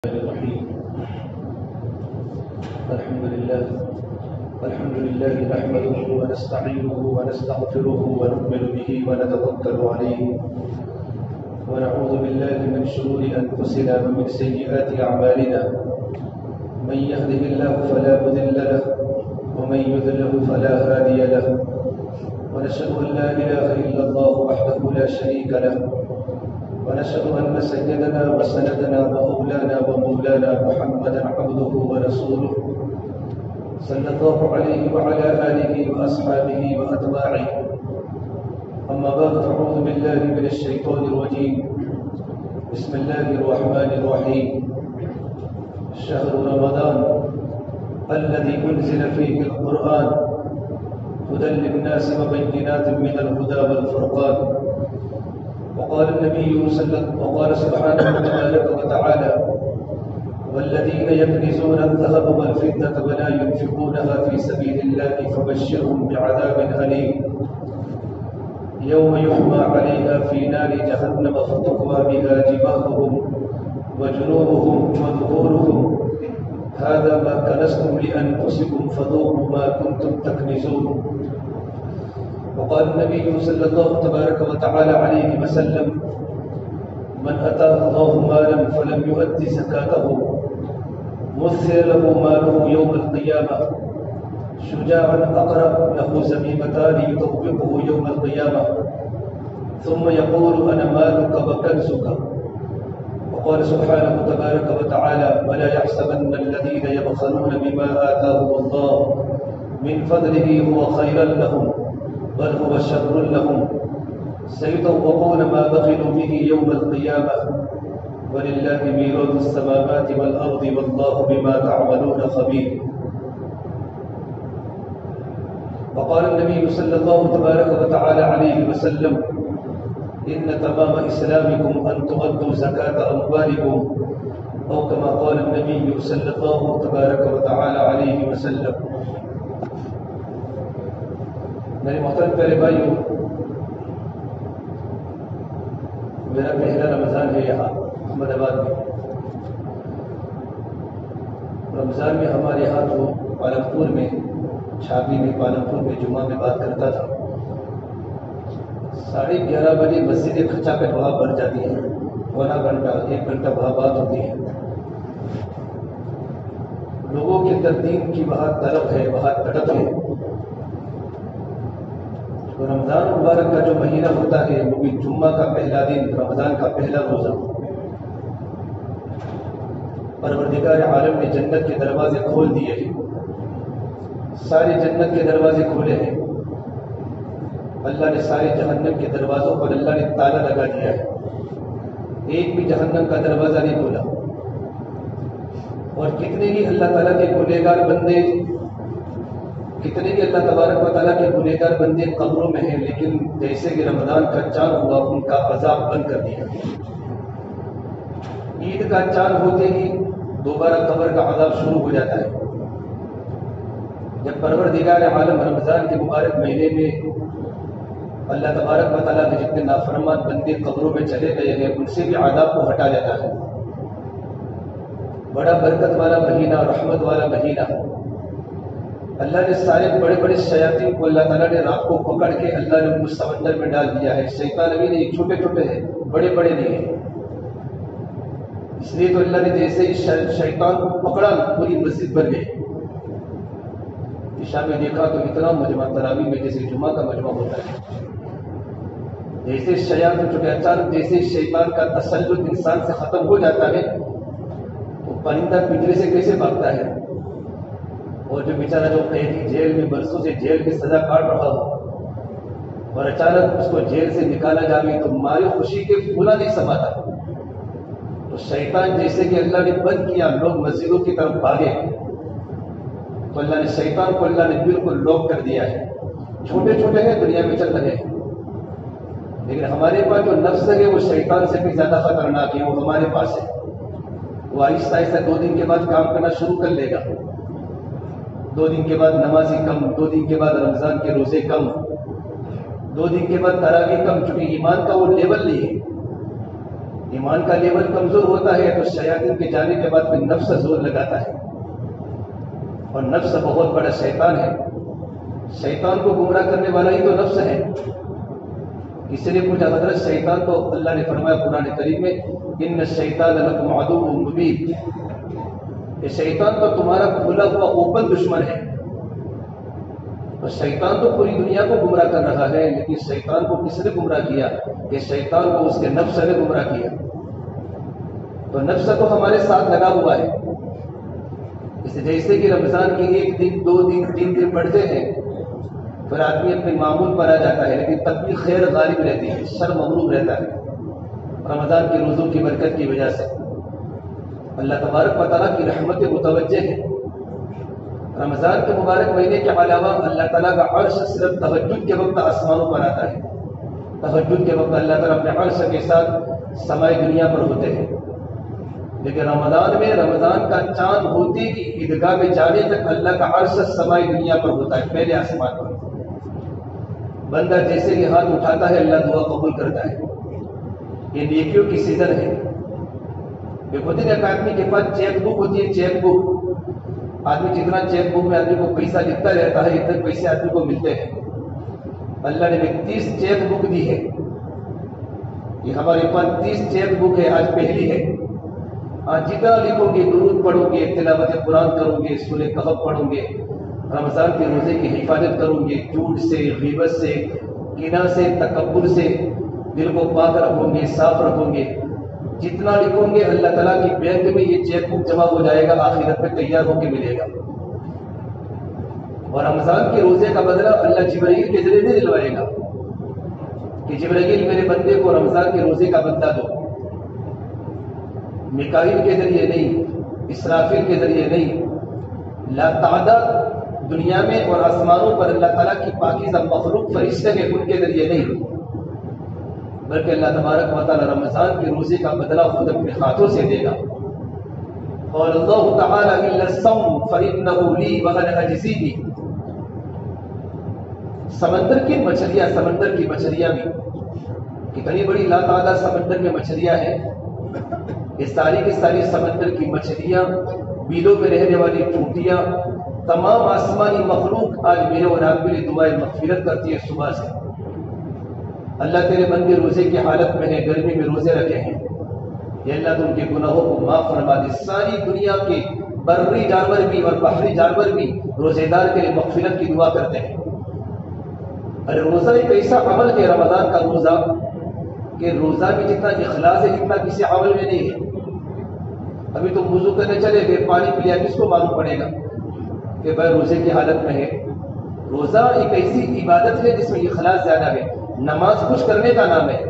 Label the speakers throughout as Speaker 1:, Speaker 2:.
Speaker 1: الرحيم. الحمد لله نحمده ونستعينه ونستغفره ونؤمن به ونتوكل عليه ونعوذ بالله من شرور أنفسنا ومن سيئات أعمالنا. من يهده الله فلا مضل له ومن يضلل فلا هادي له، ونشهد أن لا إله إلا الله وحده لا شريك له، ونشهد أن سيدنا وسندنا ومولانا محمدا عبده ورسوله صلى الله عليه وعلى آله وأصحابه وأتباعه. أما بعد، فأعوذ بالله من الشيطان الرجيم. بسم الله الرحمن الرحيم. شهر رمضان الذي أنزل فيه القرآن هدى للناس وبينات من الهدى والفرقان. وقال سبحانه تبارك وتعالى: والذين يكنزون الذهب والفضة ولا ينفقونها في سبيل الله فبشرهم بعذاب أليم يوم يحمى عليها في نار جهنم فتقوى بها جباههم وجنوبهم وظهورهم هذا ما كنزتم لأنفسكم فذوقوا ما كنتم تكنزون. وقال النبي صلى الله تبارك وتعالى عليه وسلم: من أتاه الله مالا فلم يؤد زكاته مثل له ماله يوم القيامة شجاعا أقرأ له زميمتان يطوقه يوم القيامة ثم يقول: أنا مالك وكنزك. وقال سبحانه تبارك وتعالى: ولا يحسبن الذين يبخلون بما آتاهم الله من فضله هو خيرا لهم بل هو شر لهم سيطوقون ما بخلوا به يوم القيامة ولله ميراث السماوات والأرض والله بما تعملون خبير. وقال النبي صلى الله تبارك وتعالى عليه وسلم: إن تمام إسلامكم أن تؤدوا زكاة أموالكم، أو كما قال النبي صلى الله تبارك وتعالى عليه وسلم. میرے محترم پیارے بھائیوں، میرا پہلا رمضان ہے یہاں احمد آباد میں. رمضان میں ہمارے یہاں تو پالمپور میں چھاپی میں پالمپور میں جمعہ میں بات کرتا تھا. 11:30 بجے مسجد کھچا کر وہاں بھر جاتی ہے. پونا گھنٹہ 1 گھنٹہ وہاں بات ہوتی ہے. لوگوں کے تدین کی وہاں طلب ہے، وہاں تڑپ ہے. تو رمضان مبارک کا جو مہینہ ہوتا ہے وہ بھی جمعہ کا پہلا دن، رمضان کا پہلا روزہ. پروردگار عالم نے جنت کے دروازے کھول دیے ہیں، سارے جنت کے دروازے کھولے ہیں. اللہ نے سارے جہنم کے دروازوں پر اللہ نے تالا لگا دیا ہے. ایک بھی جہنم کا دروازہ نہیں کھولا. اور کتنے ہی اللہ تعالیٰ کے گنہگار بندے، کتنے ہی اللہ تبارک و تعالیٰ کے گنہگار بندے قبروں میں ہیں، لیکن جیسے کہ رمضان کا چاند ہوا ان کا عذاب بند کر دیا. عید کا چاند ہوتے ہی دوبارہ قبر کا عذاب شروع ہو جاتا ہے. جب پروردگار عالم رمضان کے مبارک مہینے میں اللہ تبارک و تعالیٰ کے جتنے نافرمان بندے قبروں میں چلے گئے ہیں ان سے بھی عذاب کو ہٹا جاتا ہے. بڑا برکت والا مہینہ، رحمت والا مہینہ. اللہ نے سارے بڑے بڑے شیاطین کو اللہ تعالیٰ نے رات کو پکڑ کے اللہ نے ان کو سمندر میں ڈال دیا ہے. شیطان ابھی نہیں، چھوٹے چھوٹے ہیں، بڑے بڑے نہیں ہیں. اس لیے تو اللہ نے جیسے ہی شیطان کو پکڑا پوری مسجد بھر گئی. عشاء میں دیکھا تو اتنا مجمع تراویح میں جیسے جمعہ کا مجمع ہوتا ہے. جیسے شیاطین چھوٹے، اچانک جیسے شیطان کا تسلط انسان سے ختم ہو جاتا ہے تو پرندہ پنجرے سے کیسے بھاگتا ہے. اور جو بیچارہ جو قیدی جیل میں برسوں سے جیل کی سزا کاٹ رہا ہو اور اچانک اس کو جیل سے نکالا جائے تو ماری خوشی کے پھولا نہیں سماتا. تو شیطان جیسے کہ اللہ نے بند کیا، لوگ مسجدوں کی طرف بھاگے تو اللہ نے شیطان کو اللہ نے بالکل لاک کر دیا ہے. چھوٹے چھوٹے ہیں، دنیا میں چل رہے ہیں، لیکن ہمارے پاس جو نفس ہے وہ شیطان سے بھی زیادہ خطرناک ہے. وہ ہمارے پاس ہے. وہ آہستہ آہستہ 2 دن کے بعد کام کرنا شروع کر لے گا. 2 دن کے بعد نمازی کم، 2 دن کے بعد رمضان کے روزے کم، 2 دن کے بعد تراویح کم، چونکہ ایمان کا وہ لیول نہیں ہے. ایمان کا لیول کمزور ہوتا ہے تو شیاطین کے جانے کے بعد پھر نفس زور لگاتا ہے، اور نفس بہت بڑا شیطان ہے. شیطان کو گمراہ کرنے والا ہی تو نفس ہے. اس لیے پوچھا حضرت شیطان تو اللہ نے فرمایا قرآن کریم میں ان الشیطان لکم عدو مبین، یہ شیطان تو تمہارا کھلا ہوا اوپن دشمن ہے. اور شیطان تو پوری دنیا کو گمراہ کر رہا ہے، لیکن شیطان کو کس نے گمراہ کیا؟ کہ شیطان کو اس کے نفس نے گمراہ کیا. تو نفس تو ہمارے ساتھ لگا ہوا ہے. جیسے کہ رمضان کے 1 دن 2 دن 3 دن بڑھتے ہیں پھر آدمی اپنے معمول پر آ جاتا ہے، لیکن تب بھی خیر غالب رہتی ہے، شر مغلوب رہتا ہے رمضان کے روزوں کی برکت کی وجہ سے. اللہ تبارک و تعالیٰ کی رحمت متوجہ ہے. رمضان کے مبارک مہینے کے علاوہ اللہ تعالیٰ کا عرش صرف تہجد کے وقت آسمانوں پر آتا ہے. تہجد کے وقت اللہ تعالیٰ اپنے عرش کے ساتھ سمائے دنیا پر ہوتے ہیں. لیکن رمضان میں رمضان کا چاند ہوتے ہی عیدگاہ میں جانے تک اللہ کا عرش سمائے دنیا پر ہوتا ہے، پہلے آسمان پر. بندہ جیسے ہی ہاتھ اٹھاتا ہے اللہ دعا قبول کرتا ہے. یہ نیکیوں کی سیزن ہے. ہوتے ایک آدمی کے پاس چیک بک ہوتی ہے، چیک بک آدمی جتنا چیک بک میں آدمی کو پیسہ لکھتا رہتا ہے اتنے پیسے آدمی کو ملتے ہیں. اللہ نے 30 چیک بک دی ہے. یہ ہمارے پاس 30 چیک بک ہے، آج پہلی ہے. آج جتنا لکھو گے، درود پڑھو گے، تلاوت قرآن کرو گے، سورہ کہف پڑھو گے، رمضان کے روزے کی حفاظت کرو گے، جھوٹ سے، غیبت سے، کینہ سے، تکبر سے دل کو پاک رکھو گے، صاف رکھو گے، جتنا لکھو گے اللہ تعالیٰ کی بینک میں یہ چیک بک جمع ہو جائے گا، آخرت میں تیار ہو کے ملے گا. اور رمضان کے روزے کا بدلہ اللہ جبرائیل کے ذریعے نہیں دلوائے گا کہ جبرائیل میرے بندے کو رمضان کے روزے کا بدلہ دو. میکائیل کے ذریعے نہیں، اسرافیل کے ذریعے نہیں، لا تعداد دنیا میں اور آسمانوں پر اللہ تعالیٰ کی پاکیزہ مخلوق فرشتے ہیں، ان کے ذریعے نہیں، بلکہ اللہ تبارک و تعالیٰ رمضان کے روزے کا بدلہ خود اپنے ہاتھوں سے دے گا. اور اللہ تعالیٰ الا الصوم فإنه لي وأنا أجزي به. سمندر کی مچھلیاں بھی کتنی بڑی لا تعداد سمندر میں مچھلیاں ہیں. یہ ساری کی ساری سمندر کی مچھلیاں، بیلوں میں رہنے والی ٹوٹیاں، تمام آسمانی مخلوق آج میرے اور آپ کے لیے دعائیں مغفرت کرتی ہے صبح سے. اللہ تیرے بندے روزے کی حالت میں ہیں، گرمی میں روزے رکھے ہیں، یہ اللہ تو ان کے گناہوں کو معاف فرما دے. ساری دنیا کے بری جانور بھی اور بحری جانور بھی روزے دار کے لیے مغفرت کی دعا کرتے ہیں. ارے روزہ ایک ایسا عمل ہے رمضان کا روزہ کہ روزہ میں جتنا اخلاص ہے جتنا کسی عمل میں نہیں ہے. ابھی تم وضو کرنے چلے گئے، پانی پی لیا، کس کو معلوم پڑے گا کہ بھائی روزے کی حالت میں ہے؟ روزہ ایک ایسی عبادت ہے جس میں اخلاص زیادہ ہے. نماز کچھ کرنے کا نام ہے.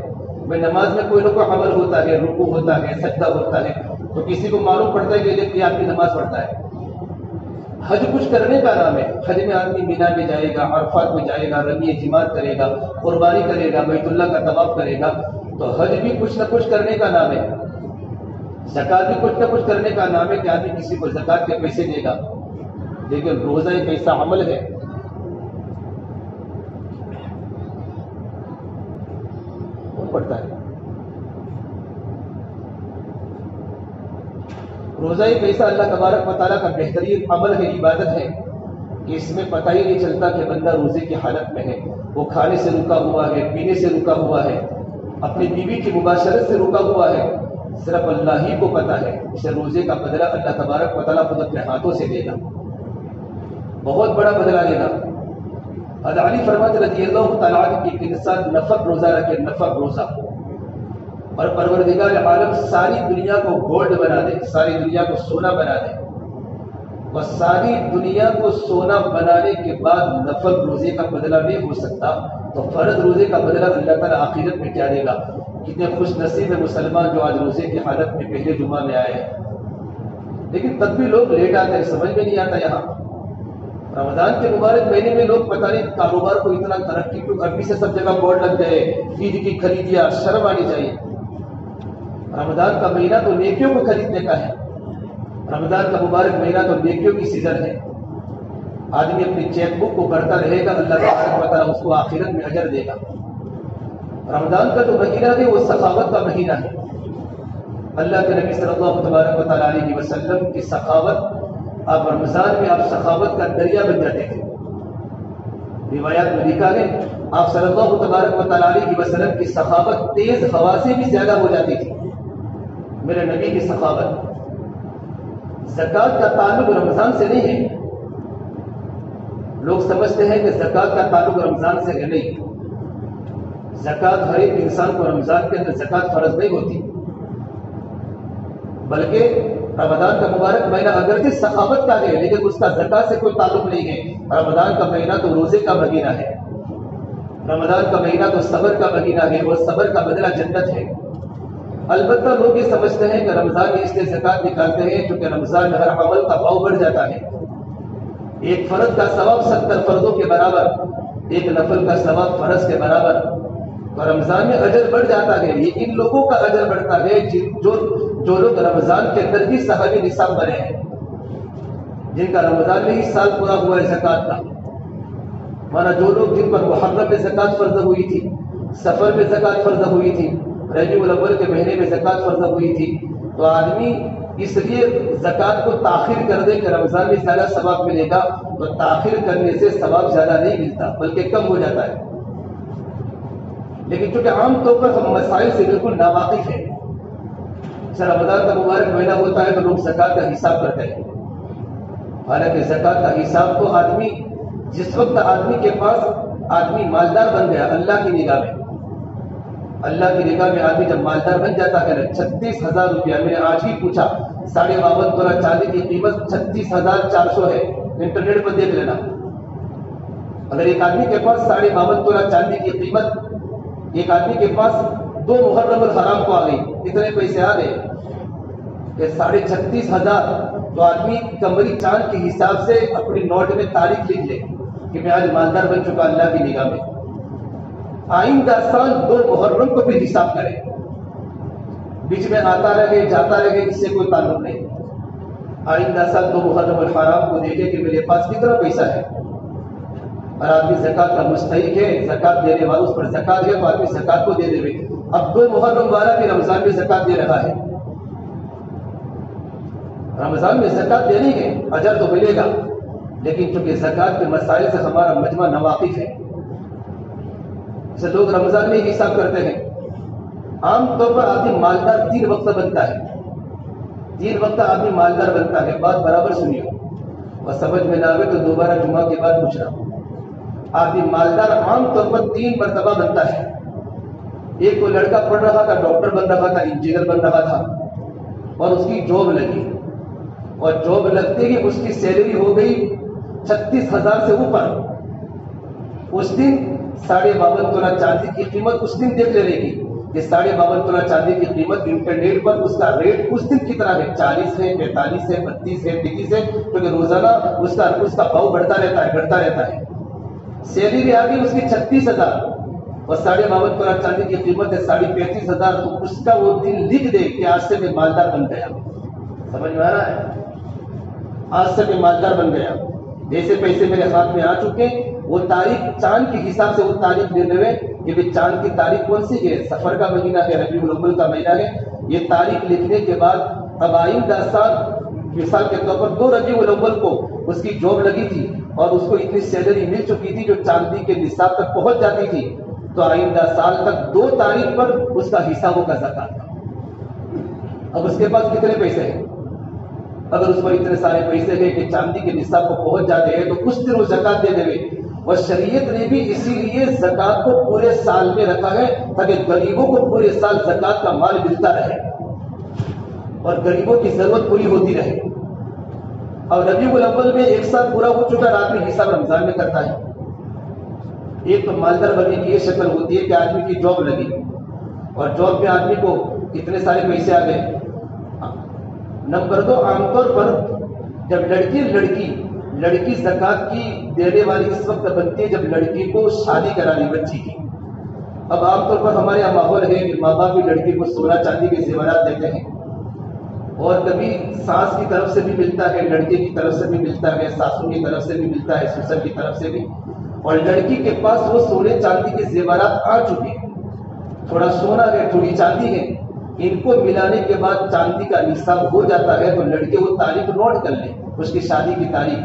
Speaker 1: بھائی نماز میں کوئی نہ کوئی عمل ہوتا ہے، رکوع ہوتا ہے، سجدہ ہوتا ہے، تو کسی کو معلوم پڑتا ہے کہ آپ کی نماز پڑھتا ہے. حج کچھ کرنے کا نام ہے. حج میں آدمی مینا میں جائے گا، عرفات میں جائے گا، رمی جماعت کرے گا، قربانی کرے گا، بیت اللہ کا طواف کرے گا. تو حج بھی کچھ نہ کچھ کرنے کا نام ہے. زکات بھی کچھ نہ کچھ کرنے کا نام ہے کہ آدمی کسی کو زکات کے پیسے دے گا. لیکن روزہ ایک ایسا عمل ہے پڑتا ہے. روزہ ایک ایسا اللہ تبارک و تعالیٰ کا بہترین عمل ہے، عبادت ہے کہ اس میں پتہ ہی نہیں چلتا کہ بندہ روزے کی حالت میں ہے. وہ کھانے سے رکا ہوا ہے، پینے سے رکا ہوا ہے، اپنی بیوی کی مباشرت سے رکا ہوا ہے، صرف اللہ ہی کو پتہ ہے. اسے روزے کا بدلہ اللہ تبارک و تعالیٰ خود اپنے ہاتھوں سے دے گا، بہت بڑا بدلہ دے گا. حضرت علی فرماتے رضی اللہ تعالیٰ عنہ کہ انسان نفل روزہ رکھے، نفل روزہ، اور پروردگار عالم ساری دنیا کو گولڈ بنا دے، ساری دنیا کو سونا بنا دے، اور ساری دنیا کو سونا بنانے کے بعد نفل روزے کا بدلہ نہیں ہو سکتا تو فرض روزے کا بدلہ اللہ تعالیٰ آخرت میں کیا دے گا. کتنے خوش نصیب ہے مسلمان جو آج روزے کی حالت میں پہلے جمعہ میں آئے ہیں. لیکن تب بھی لوگ لیٹ آتے ہیں، سمجھ میں نہیں آتا. یہاں رمضان کے مبارک مہینے میں لوگ پتہ نہیں کاروبار کو اتنا ترقی کیوں، ابھی سے سب جگہ بورڈ لگ گئے، عید کی خریدیاں. شرم آنی چاہیے. رمضان کا مہینہ تو نیکیوں کو خریدنے کا ہے. رمضان کا مبارک مہینہ تو نیکیوں کی سیزن ہے. آدمی اپنی چیک بک کو بھرتا رہے گا، اللہ تبارک و تعالیٰ اس کو آخرت میں اجر دے گا. رمضان کا جو مہینہ ہے وہ سخاوت کا مہینہ ہے. اللہ کے نبی صلی اللہ تبارک و تعالیٰ علیہ وسلم کی سخاوت، آپ رمضان میں آپ سخاوت کا دریا بن جاتے تھے۔ روایات میں لکھا ہے آپ صلی اللہ تبارک و تعالیٰ علیہ وسلم کی سخاوت تیز ہوا سے بھی زیادہ ہو جاتی تھی۔ میرے نبی کی سخاوت۔ زکوٰۃ کا تعلق رمضان سے نہیں ہے۔ لوگ سمجھتے ہیں کہ زکوٰۃ کا تعلق رمضان سے ہے، نہیں۔ زکوٰۃ ہر ایک انسان کو رمضان کے اندر زکوٰۃ فرض نہیں ہوتی، بلکہ رمضان کا مبارک مہینہ اگرچہ سخاوت کا ہے لیکن اس کا زکوٰۃ سے کوئی تعلق نہیں ہے۔ رمضان کا مہینہ تو روزے کا مہینہ ہے، رمضان کا مہینہ تو صبر کا مہینہ ہے، اور صبر کا بدلہ جنت ہے۔ البتہ لوگ یہ سمجھتے ہیں کہ رمضان میں اس لیے زکوٰۃ نکالتے ہیں کیونکہ رمضان میں ہر عمل کا بھاؤ بڑھ جاتا ہے۔ ایک فرض کا ثواب 70 فرضوں کے برابر، ایک نفل کا ثواب فرض کے برابر، تو رمضان میں اجر بڑھ جاتا ہے۔ یہ ان لوگوں کا اجر بڑھتا ہے جو لوگ رمضان کے اندر ہی صحابی نصاب بنے ہیں، جن کا رمضان میں ہی سال پورا ہوا ہے زکوٰۃ کا۔ مانا جو لوگ جن پر محرم میں زکوٰۃ فرض ہوئی تھی، سفر میں زکوٰۃ فرض ہوئی تھی، ربیع الاول کے مہینے میں زکوٰۃ فرض ہوئی تھی، تو آدمی اس لیے زکوٰۃ کو تاخیر کر دے کہ رمضان میں زیادہ ثواب ملے گا، تو تاخیر کرنے سے ثواب زیادہ نہیں ملتا بلکہ کم ہو جاتا ہے۔ لیکن چونکہ عام طور پر ہم مسائل سے بالکل ناواقف ہیں، رمضان کا مبارک مہینہ ہوتا ہے تو لوگ زکوٰۃ کا حساب کرتے ہیں، حالانکہ زکوٰۃ کا حساب تو آدمی جس وقت آدمی کے پاس آدمی مالدار بن گیا اللہ کی نگاہ میں، اللہ کی نگاہ میں آدمی جب مالدار بن جاتا ہے نا، 36,000 روپیہ، میں نے آج ہی پوچھا 52.5 تولہ چاندی کی قیمت 36,400 ہے، انٹرنیٹ پر دیکھ لینا۔ اگر ایک آدمی کے پاس 52.5 تولہ چاندی کی قیمت، ایک آدمی کے پاس 2 محرم الحرام کو آ گئی، اتنے پیسے آ گئے کہ 36,500، تو آدمی کمری چاند کے حساب سے اپنی نوٹ میں تاریخ لکھ لے کہ میں آج مالدار بن چکا اللہ کی نگاہ میں۔ آئندہ سال 2 محرم کو بھی حساب کرے، بیچ میں آتا رہے جاتا رہے، اس سے کوئی تعلق نہیں۔ آئندہ سال 2 محرم الحرام کو دیکھے کہ میرے پاس کتنا پیسہ ہے، اور آدمی زکوٰۃ کا مستحق ہے، زکوٰۃ دینے والوں اس پر زکوٰۃ ہے تو آدمی زکوٰۃ کو دے دے۔ اب 2 محرم والا بھی رمضان میں زکوٰۃ دے رہا ہے، رمضان میں زکوٰۃ دینی ہے، اجر تو ملے گا، لیکن چونکہ زکوٰۃ کے مسائل سے ہمارا مجمع ناواقف ہے، اسے لوگ رمضان میں ہی حساب کرتے ہیں۔ عام طور پر آدمی مالدار 3 وقت بنتا ہے، 3 وقت آدمی مالدار بنتا ہے۔ بات برابر سنیے اور سمجھ میں نہ آئے تو دوبارہ جمعہ کے بعد پوچھنا۔ آدمی مالدار عام طور پر 3 مرتبہ بنتا ہے۔ ایک کو لڑکا پڑھ رہا تھا، ڈاکٹر بن رہا تھا، انجینئر بن رہا تھا، اور اس کی جاب لگی، اور جاب لگتے ہی اس کی سیلری ہو گئی 36,000 سے اوپر۔ اس دن 52.5 تولہ چاندی کی قیمت اس دن دیکھ لینے کی کہ 52.5 تولہ چاندی کی قیمت انٹرنیٹ پر اس کا ریٹ اس دن کتنا ہے، 40 ہے، 45 ہے، 32 ہے، 33 ہے، کیونکہ روزانہ اس کا بھاؤ بڑھتا رہتا ہے۔ سیلری آ گئی اس کی 36,000 اور 52.5 تولہ چاندی کی قیمت ہے 35,000، تو اس کا وہ دن لکھ دے کہ آج سے میں مالدار بن گیا۔ سمجھ میں آ رہا ہے؟ آج سے میں مالدار بن گیا، جیسے پیسے میرے ہاتھ میں آ چکے، وہ تاریخ چاند کے حساب سے وہ تاریخ لے لے کہ بھی چاند کی تاریخ کون سی ہے، سفر کا مہینہ ہے، ربیع الاول کا مہینہ ہے۔ یہ تاریخ لکھنے کے بعد اب آئندہ سال مثال کے طور پر 2 ربیع الاول کو اس کی جاب لگی تھی اور اس کو اتنی سیلری مل چکی تھی جو چاندی کے نصاب تک پہنچ جاتی تھی، تو آئندہ سال تک 2 تاریخ پر اس کا حصہ ہوگا زکوٰۃ کا۔ اب اس کے پاس کتنے پیسے ہیں؟ اگر اس پر اتنے سارے پیسے ہیں کہ چاندی کے نصاب کو پہنچ جاتے ہیں تو اس دن وہ زکوٰۃ دے دے۔ اور شریعت نے بھی اسی لیے زکوٰۃ کو پورے سال میں رکھا ہے تاکہ غریبوں کو پورے سال زکوٰۃ کا مال ملتا رہے اور غریبوں کی ضرورت پوری ہوتی رہے۔ اور ربیع الاول میں 1 سال پورا ہو چکا، آدمی حساب رمضان میں کرتا ہے۔ ایک تو مالدار بننے کی یہ شکل ہوتی ہے کہ آدمی کی جاب لگی اور جاب میں آدمی کو اتنے سارے پیسے آ گئے۔ نمبر 2، عام طور پر جب لڑکی زکوٰۃ کی دینے والی اس وقت بنتی ہے جب لڑکی کو شادی کرانی بچی کی۔ اب عام طور پر ہمارے یہاں ماحول ہے کہ ماں باپ بھی لڑکی کو سونا چاندی کے زیورات دیتے ہیں، اور کبھی ساس کی طرف سے بھی ملتا ہے، لڑکے کی طرف سے بھی ملتا ہے، ساسو کی طرف سے بھی ملتا ہے، سسر کی طرف سے بھی، اور لڑکی کے پاس وہ سونے چاندی کے زیورات آ چکے، تھوڑا سونا ہے، تھوڑی چاندی ہے، ان کو ملانے کے بعد چاندی کا نصاب ہو جاتا ہے تو لڑکے وہ تاریخ نوٹ کر لیں، اس کی شادی کی تاریخ،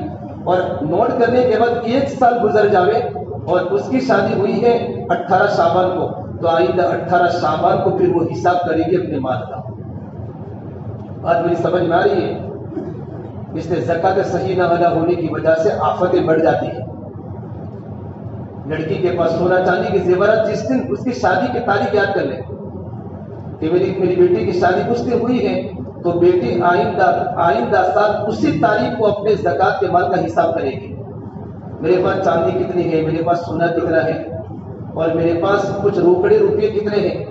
Speaker 1: اور نوٹ کرنے کے بعد 1 سال گزر جاوے اور اس کی شادی ہوئی ہے 18 شعبان کو، تو آئندہ 18 شعبان کو پھر وہ حساب کرے گی اپنے مال کا۔ بات میری سمجھ میں آ رہی ہے؟ اس لیے زکوٰۃ صحیح نہ ادا ہونے کی وجہ سے آفتیں بڑھ جاتی ہیں۔ لڑکی کے پاس سونا چاندی کے زیورات جس دن اس کی شادی کی تاریخ یاد کر لیں کہ میری بیٹی کی شادی اس دن ہوئی ہے، تو بیٹی آئندہ سال اسی تاریخ کو اپنے زکوٰۃ کے مال کا حساب کرے گی۔ میرے پاس چاندی کتنی ہے، میرے پاس سونا کتنا ہے، اور میرے پاس کچھ روکڑے روپے کتنے ہیں،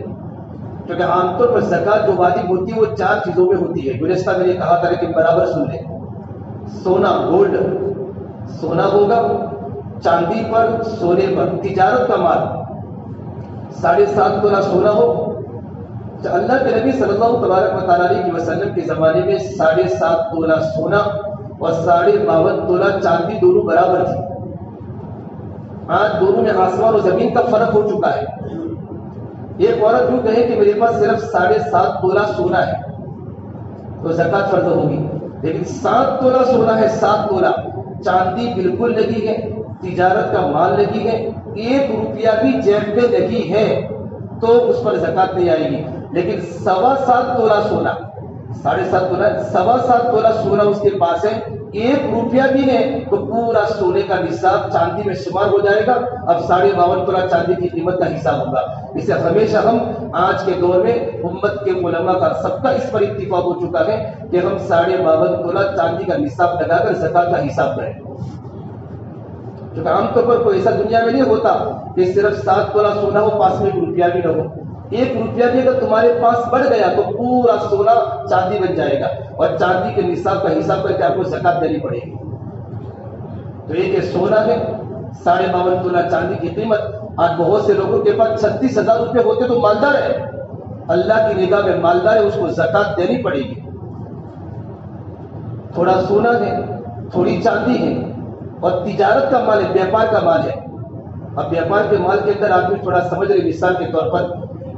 Speaker 1: کیونکہ عام طور پر زکوٰۃ جو واجب ہوتی ہے وہ 4 چیزوں میں ہوتی ہے۔ گزشتہ میں نے کہا تھا کہ برابر سن لیں، سونا گولڈ، سونا ہوگا، چاندی پر سونے پر، تجارت کا مال 7.5 تولہ سونا ہو۔ اللہ کے نبی صلی اللہ تبارک و تعالیٰ علیہ وسلم کے زمانے میں 7.5 تولہ سونا اور 52.5 تولہ چاندی دونوں برابر تھی۔ آج دونوں میں آسمان و زمین کا فرق ہو چکا ہے۔ ایک عورت یوں کہے کہ میرے پاس صرف 7.5 تولہ سونا ہے تو زکوٰۃ فرض ہوگی، لیکن 7 تولہ سونا ہے، 7 تولہ چاندی بالکل لگی ہے، تجارت کا مال لگی ہے، 1 روپیہ بھی جیب میں لگی ہے تو اس پر زکوٰۃ نہیں آئے گی۔ لیکن 7.25 تولہ سونا، 7.5 تولہ، 7.25 تولہ سونا اس کے پاس ہے، 1 روپیہ بھی ہے تو پورا سونے کا نصاب چاندی میں شمار ہو جائے گا۔ اب 52.5 تولہ چاندی کی قیمت کا حساب ہوگا۔ اسے ہمیشہ ہم آج کے دور میں امت کے علماء کا سب کا اس پر اتفاق ہو چکا ہے کہ ہم 52.5 تولہ چاندی کا نصاب لگا کر زکوٰۃ کا حساب کریں، کیونکہ عام طور پر کوئی ایسا دنیا میں نہیں ہوتا کہ صرف 7 تولہ سونا ہو، پاس میں 1 روپیہ بھی نہ ہو۔ 1 روپیہ بھی اگر تمہارے پاس بڑھ گیا تو پورا سونا چاندی بن جائے گا، اور چاندی کے نصاب کا حساب کر کے آپ کو زکوٰۃ دینی پڑے گی۔ تو ایک سونا ہے، 52.5 تولہ چاندی کی قیمت۔ آج بہت سے لوگوں کے پاس 36,000 روپے ہوتے تو مالدار ہے، اللہ کی نگاہ میں مالدار ہے، اس کو زکوٰۃ دینی پڑے گی۔ تھوڑا سونا ہے، تھوڑی چاندی ہے، اور تجارت کا مال ہے، بیپار کا مال ہے۔ اب بیپار کے مال کے اندر آدمی تھوڑا سمجھ رہے، مثال کے طور پر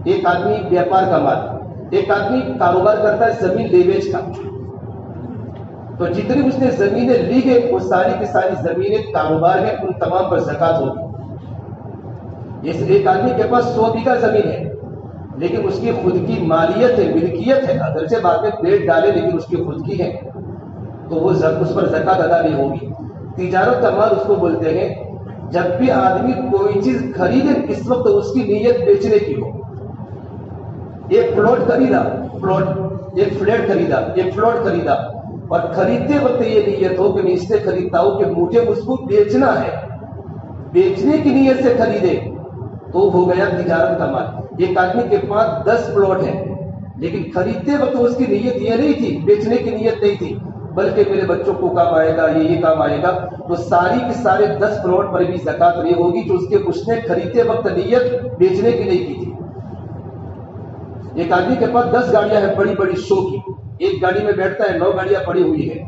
Speaker 1: ایک آدمی بیپار کا مال، ایک آدمی کاروبار کرتا ہے زمین لے بیچ کا، تو جتنی اس نے زمینیں لی ہے وہ ساری کی ساری زمینیں کاروبار ہیں، ان تمام پر زکوٰۃ ہوگی۔ جیسے ایک آدمی کے پاس 100 بیگھہ زمین ہے لیکن اس کی خود کی مالیت ہے، ملکیت ہے، اگرچہ بعد میں پیٹ ڈالے لیکن اس کی خود کی ہے، تو وہ اس پر زکوٰۃ ادا نہیں ہوگی۔ تجارت کا مال اس کو بولتے ہیں جب بھی آدمی کوئی چیز خریدے اس وقت اس کی نیت بیچنے کی ہو۔ ایک پلاٹ خریدا، ایک فلیٹ خریدا، ایک پلاٹ خریدا، اور خریدتے وقت یہ نیت ہو کہ میں اس سے خریدتا ہوں کہ مجھے اس کو بیچنا ہے، بیچنے کی نیت سے خریدے تو ہو گیا تجارت کا مال۔ ایک آدمی کے پاس 10 پلاٹ ہیں لیکن خریدتے وقت اس کی نیت یہ نہیں تھی، بیچنے کی نیت نہیں تھی، بلکہ میرے بچوں کو کام آئے گا، یہ کام آئے گا، تو ساری کی سارے 10 پلاٹ پر بھی زکوٰۃ نہیں ہوگی جو اس نے خریدتے وقت نیت بیچنے کی نہیں کی تھی۔ ایک آدمی کے پاس 10 گاڑیاں ہیں بڑی بڑی شو کی، ایک گاڑی میں بیٹھتا ہے، 9 گاڑیاں پڑی ہوئی ہیں،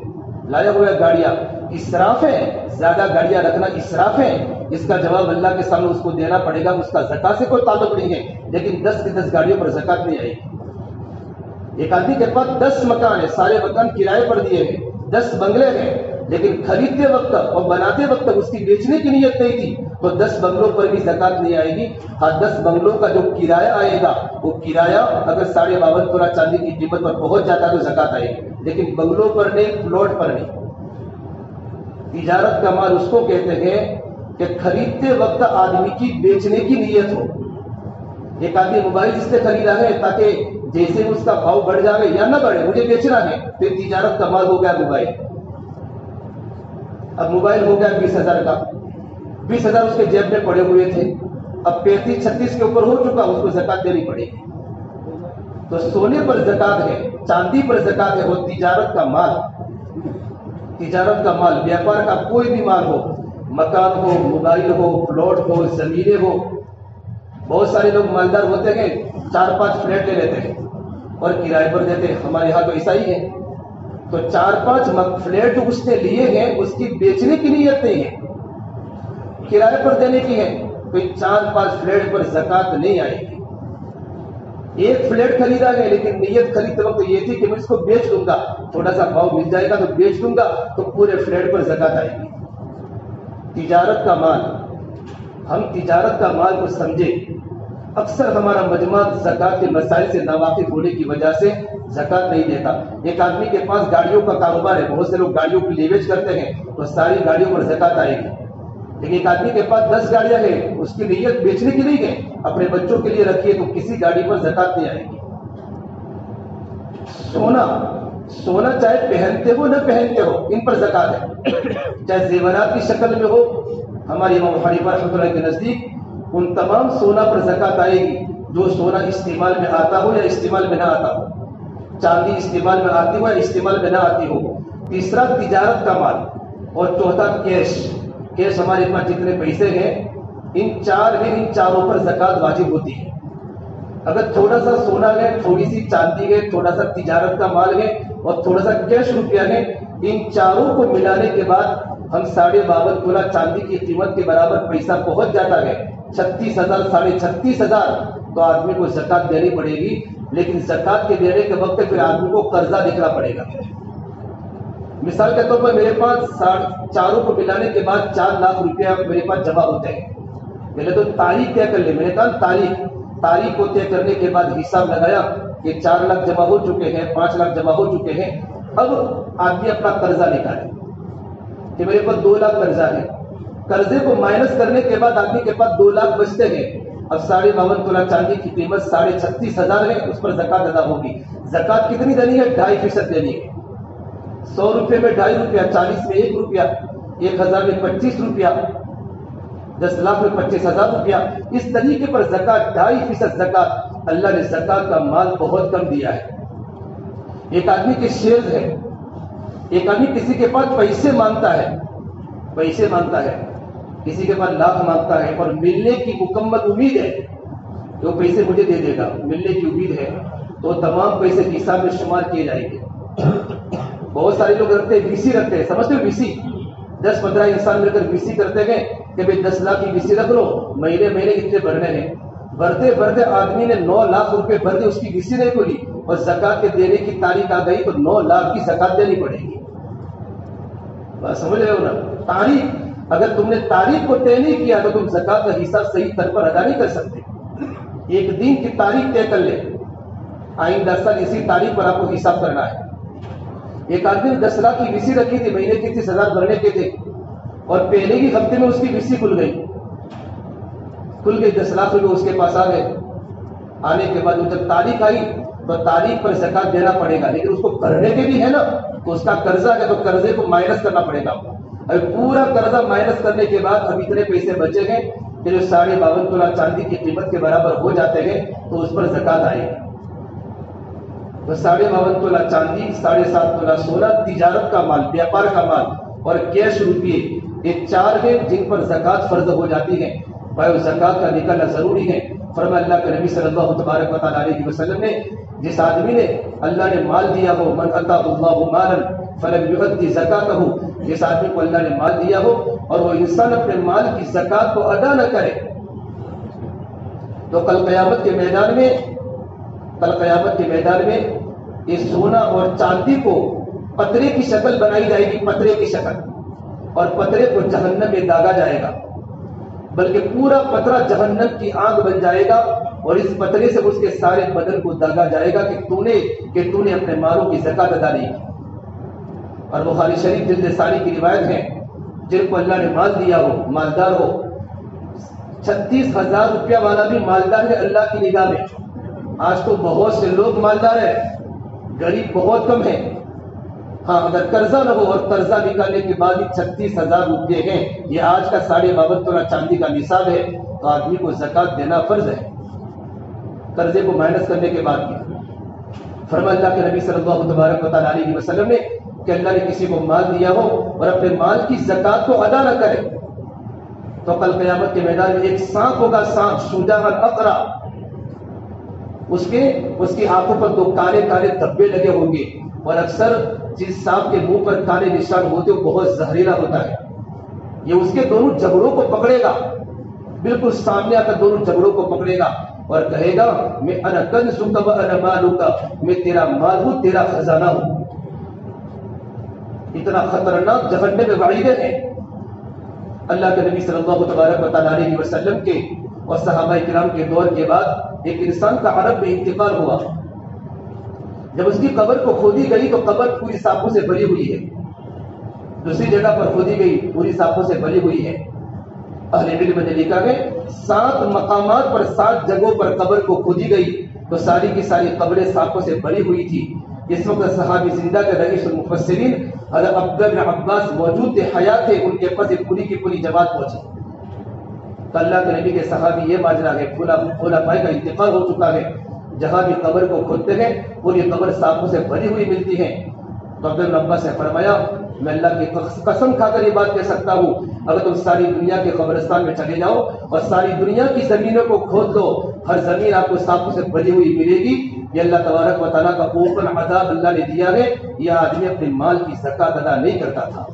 Speaker 1: لایا ہوا گاڑیاں، اسراف ہے، زیادہ گاڑیاں رکھنا اسراف ہے، اس کا جواب اللہ کے سامنے اس کو دینا پڑے گا، اس کا زکوٰۃ سے کوئی تعلق نہیں ہے، لیکن 10 کی 10 گاڑیوں پر زکوٰۃ نہیں آئے گی۔ ایک آدمی کے پاس 10 مکان ہے، سارے مکان کرائے پر دیے ہیں، 10 بنگلے ہیں، لیکن خریدتے وقت اور بناتے وقت اس کی بیچنے کی نیت نہیں تھی تو 10 بنگلوں پر بھی زکوٰۃ نہیں آئے گی۔ ہاں 10 بنگلوں کا جو کرایہ آئے گا وہ کرایہ اگر 52.5 تولہ چاندی کی قیمت پر پہنچ جاتا تو زکوٰۃ آئے گی، لیکن بنگلوں پر نہیں، پلاٹ پر نہیں۔ تجارت کا مال اس کو کہتے ہیں کہ خریدتے وقت آدمی کی بیچنے کی نیت ہو۔ ایک آدمی موبائل اس نے خریدا ہے تاکہ جیسے اس کا بھاؤ بڑھ جائے یا نہ بڑھے مجھے بیچنا ہے، پھر تجارت کا مال ہو گیا موبائل۔ اب موبائل ہو گیا 20,000 کا، 20,000 اس کے جیب میں پڑے ہوئے تھے، اب 35-36 کے اوپر ہو چکا، اس کو زکوٰۃ دینی پڑے گی۔ تو سونے پر زکوٰۃ ہے، چاندی پر زکوٰۃ ہے، اور تجارت کا مال، تجارت کا مال، بیپار کا کوئی بھی مال ہو، مکان ہو، موبائل ہو، پلاٹ ہو، زمینیں ہو۔ بہت سارے لوگ مالدار ہوتے ہیں 4-5 فلیٹ لے لیتے ہیں اور کرائے پر دیتے ہیں، ہمارے یہاں تو ایسا ہی ہے۔ تو 4-5 فلیٹ اس نے لیے ہیں، اس کی بیچنے کی نیت نہیں ہے، کرائے پر دینے کی ہے، تو 4-5 فلیٹ پر زکوٰۃ نہیں آئے گی۔
Speaker 2: ایک فلیٹ خریدا ہے لیکن نیت خریدتے وقت یہ تھی کہ میں اس کو بیچ دوں گا، تھوڑا سا بھاؤ مل جائے گا تو بیچ دوں گا، تو پورے فلیٹ پر زکات آئے گی۔ تجارت کا مال، ہم تجارت کا مال کو سمجھے، اکثر ہمارا مجمع زکات کے مسائل سے ناواقف ہونے کی وجہ سے زکات نہیں دیتا۔ ایک آدمی کے پاس گاڑیوں کا کاروبار ہے، بہت سے لوگ گاڑیوں کی لیویج کرتے ہیں تو ساری گاڑیوں پر زکات آئے گی، لیکن ایک آدمی کے پاس 10 گاڑیاں ہیں، اس کی نیت بیچنے کی نہیں ہے، اپنے بچوں کے لیے رکھیے تو کسی گاڑی پر زکات نہیں آئے گی۔ سونا چاہے پہنتے ہو نہ پہنتے ہو، ان پر زکات ہے، چاہے زیورات کی شکل میں ہو۔ ہمارے امام حنیفہ رحمۃ اللہ کے نزدیک ان تمام سونا پر زکات آئے گی جو سونا استعمال میں آتا ہو یا استعمال میں نہ آتا ہو، چاندی استعمال میں آتی ہو یا استعمال میں نہ آتی ہو۔ تیسرا تجارت کا مال، اور چوتھا کیش ہمارے پاس جتنے پیسے ہیں، ان چاروں پر زکات واجب ہوتی ہے۔ اگر تھوڑا سا سونا ہے، تھوڑی سی چاندی ہے، تھوڑا سا تجارت کا مال ہے اور تھوڑا سا کیش روپیہ ہے، ان چاروں کو ملانے کے بعد ہم 52.5 تولہ چاندی کی قیمت کے برابر پیسہ پہنچ جاتا ہے 36,000 36,500، تو آدمی کو زکات دینی پڑے گی۔ لیکن زکات کے دینے کے وقت پھر آدمی کو قرضہ دکھنا پڑے گا۔ مثال کے طور پر میرے پاس چاروں کو ملانے کے بعد 4 لاکھ روپیہ میرے پاس جمع ہوتے ہیں، پہلے تو تاریخ طے کر لی، میں نے کہا تاریخ کو طے کرنے کے بعد حساب لگایا کہ 4 لاکھ جمع ہو چکے ہیں، 5 لاکھ جمع ہو چکے ہیں۔ اب آدمی اپنا قرضہ نکالے کہ میرے پاس 2 لاکھ قرضہ ہے، قرضے کو مائنس کرنے کے بعد آدمی کے پاس 2 لاکھ بچتے ہیں۔ اب 52.5 تولہ چاندی کی قیمت 36,500 ہے، اس پر زکات ادا ہوگی۔ زکات کتنی دینی ہے؟ 2.5% دینی ہے۔ 100 روپے میں 2.5 روپیہ، 40 میں 1 روپیہ، 1000 میں 25 روپیہ، 10 لاکھ میں 25,000 روپیہ۔ اس طریقے پر زکات 2.5% زکات۔ اللہ نے زکات کا مال بہت کم دیا ہے۔ ایک آدمی کے شیئرز ہے، ایک آدمی کسی کے پاس پیسے مانگتا ہے، کسی کے پاس لاکھ مانگتا ہے اور ملنے کی مکمل امید ہے کہ وہ پیسے مجھے دے دے گا، ملنے کی امید ہے، تو تمام پیسے حساب میں شمار کیے جائیں گے۔ بہت سارے لوگ رکھتے ہیں، VC رکھتے ہیں، سمجھتے ہو VC؟ 10-15 انسان مل کر VC کرتے ہیں کہ بھائی 10 لاکھ کی VC رکھ لو، مہینے اتنے بھرنے ہیں۔ بھرتے آدمی نے 9 لاکھ روپے بھر دے، اس کی VC نہیں کھلی اور زکات کے دینے کی تاریخ آ گئی تو 9 لاکھ کی زکات دینی پڑے گی۔ بات سمجھ رہے ہو نا؟ تاریخ، اگر تم نے تاریخ کو طے نہیں کیا تو تم زکات کا حساب صحیح طر پر ادا نہیں کر سکتے۔ ایک دن کی تاریخ طے کر لے، آئندہ سال اسی تاریخ پر آپ کو حساب کرنا ہے۔ ایک آدمی نے 10 لاکھ کی VC رکھی تھی، مہینے کی 30,000 بھرنے کے تھے، اور پہلے ہی ہفتے میں اس کی VC کھل گئی 10 لاکھ روپے اس کے پاس آ گئے۔ آنے کے بعد جب تاریخ آئی تو تاریخ پر زکات دینا پڑے گا، لیکن اس کو کرنے کے بھی ہے نا، تو اس کا قرضہ ہے تو قرضے کو مائنس کرنا پڑے گا۔ اب پورا قرضہ مائنس کرنے کے بعد اب اتنے پیسے بچے ہیں کہ جو 52.5 تولہ چاندی کی قیمت کے برابر ہو جاتے ہیں تو اس پر زکات آئے گی۔ تو 52.5 تولہ چاندی، 7.5 تولہ سونا، تجارت کا مال، بیاپار کا مال اور کیش روپیے، یہ 4 ہیں جن پر زکات فرض ہو جاتی ہے۔ بھائی زکات کا نکلنا ضروری ہے۔ فرمایا اللہ کے نبی صلی اللہ تبارک و تعالیٰ علیہ وسلم نے، جس آدمی نے اللہ نے مال دیا ہو، من اتاہ اللہ مالا فلم یؤدی زکاتہ، جس آدمی کو اللہ نے مال دیا ہو اور وہ انسان اپنے مال کی زکات کو ادا نہ کرے، تو کل قیامت کے میدان میں اس سونا اور چاندی کو پترے کی شکل بنائی جائے گی، پترے کی شکل، اور پترے کو جہنم میں داغا جائے گا، بلکہ پورا پترا جہنم کی آگ بن جائے گا، اور اس پترے سے اس کے سارے بدن کو داغا جائے گا کہ تو نے اپنے مالوں کی زکات ادا نہیں کی۔ اور بخاری شریف جلد ثانی کی روایت ہے، جن کو اللہ نے مال دیا ہو، مالدار ہو، 36,000 روپیہ والا بھی مالدار ہے اللہ کی نگاہ میں۔ آج تو بہت سے لوگ مالدار ہیں، غریب بہت کم ہے۔ ہاں، اگر قرضہ نہ ہو اور قرضہ نکالنے کے بعد ہی 36,000 روپے ہیں، یہ آج کا 52.5 تولہ چاندی کا نصاب ہے، تو آدمی کو زکات دینا فرض ہے، قرضے کو مائنس کرنے کے بعد بھی۔ فرمایا اللہ کے نبی صلی اللہ تبارک و تعالیٰ علیہ وسلم نے کہ اللہ نے کسی کو مال دیا ہو اور اپنے مال کی زکات کو ادا نہ کرے تو کل قیامت کے میدان میں ایک سانپ ہوگا، سانپ شجاع الاقرع، اس کی آنکھوں پر 2 کالے کالے دھبے لگے ہوں گے، اور اکثر جس سانپ کے منہ پر کالے نشان ہوتے وہ بہت زہریلا ہوتا ہے، یہ اس کے دونوں جبڑوں کو پکڑے گا، بالکل سامنے آ کر دونوں جبڑوں کو پکڑے گا، اور کہے گا میں انا کنزک و انا مالک، میں تیرا مال ہوں، تیرا خزانہ ہوں۔ اتنا خطرناک جہنم میں وعیدیں ہیں۔ اللہ کے نبی صلی اللہ تبارک و تعالیٰ علیہ وسلم کے اور صحابہ کرام کے دور کے بعد ایک انسان کا عرب میں انتقال ہوا۔ جب اس کی قبر کو کھودی گئی تو قبر پوری سانپوں سے بھری ہوئی ہے، دوسری جگہ پر کھودی گئی پوری سانپوں سے بھری ہوئی ہے۔ اہل علم نے لکھا ہے 7 مقامات پر 7 جگہوں پر قبر کو کھودی گئی تو ساری کی ساری قبریں سانپوں سے بھری ہوئی تھی۔ اس وقت صحابی زندہ کے رئیس المفسرین حضرت عبداللہ بن عباس موجود تھے، حیات تھے، ان کے پاس پوری کی پوری جماعت پہنچی۔ تو اللہ کے نبی کے صحابی یہ ماجرا ہے، فلاں بھائی کا انتقال ہو چکا ہے، جہاں بھی قبر کو کھودتے ہیں پوری قبر سانپوں سے بھری ہوئی ملتی ہے۔ تو عبداللہ بن عباس نے فرمایا میں اللہ کی قسم کھا کر یہ بات کہہ سکتا ہوں، اگر تم ساری دنیا کے قبرستان میں چلے جاؤ اور ساری دنیا کی زمینوں کو کھود لو، ہر زمین آپ کو سانپوں سے بھری ہوئی ملے گی۔ یہ اللہ تبارک و تعالیٰ کا اوپن عذاب اللہ نے دیا ہے، یہ آدمی اپنے مال کی زکات ادا نہیں کرتا تھا۔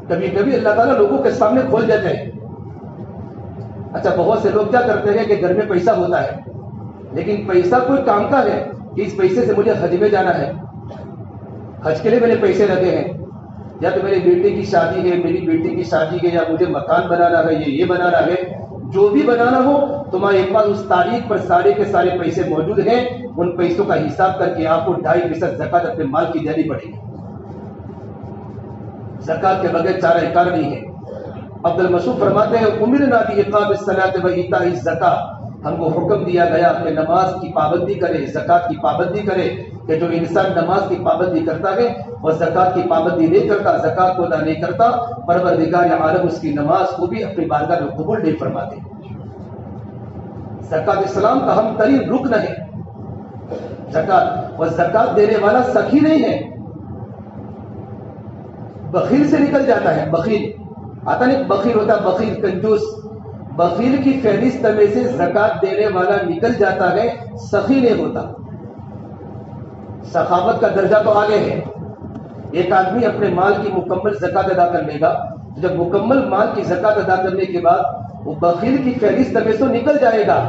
Speaker 2: کبھی کبھی اللہ تعالیٰ لوگوں کے سامنے کھول دیتے ہیں۔ اچھا بہت سے لوگ کیا کرتے ہیں کہ گھر میں پیسہ ہوتا ہے لیکن پیسہ کوئی کام کا ہے کہ اس پیسے سے مجھے حج میں جانا ہے، حج کے لیے میں نے پیسے لگے ہیں، یا تو میرے بیٹے کی شادی ہے، میری بیٹی کی شادی ہے، یا مجھے مکان بنانا ہے، یہ بنانا ہے، جو بھی بنانا ہو تمہارے پاس اس تاریخ پر سارے کے سارے پیسے موجود ہیں، ان پیسوں کا حساب کر کے آپ کو 2.5% زکات اپنے مال کی دینی پڑے گی۔ زکات کے بغیر چارہ کار نہیں ہے۔ عبد المسعود فرماتے ہیں امرنا باقام الصلاۃ و ایتاء الزکات، ہم کو حکم دیا گیا کہ نماز کی پابندی کرے، زکات کی پابندی کرے، کہ جو انسان نماز کی پابندی کرتا ہے اور زکات کی پابندی نہیں کرتا، زکات کو ادا نہیں کرتا، پروردگار عالم اس کی نماز کو بھی اپنی بارگاہ میں قبول نہیں فرماتے۔ زکات اسلام کا اہم ترین رکن ہے زکات، اور زکات دینے والا سخی نہیں ہے، بخیل سے نکل جاتا ہے۔ بخیل آتا نہیں، بخیل ہوتا بخیل کنجوس، بخیل کی فہرست میں سے زکات دینے والا نکل جاتا ہے، سخی نہیں ہوتا۔ سخاوت کا درجہ تو آگے ہے، ایک آدمی اپنے مال کی مکمل زکات ادا کر لے گا، جب مکمل مال کی زکات ادا کرنے کے بعد وہ بخیل کی فہرست میں تو نکل جائے گا،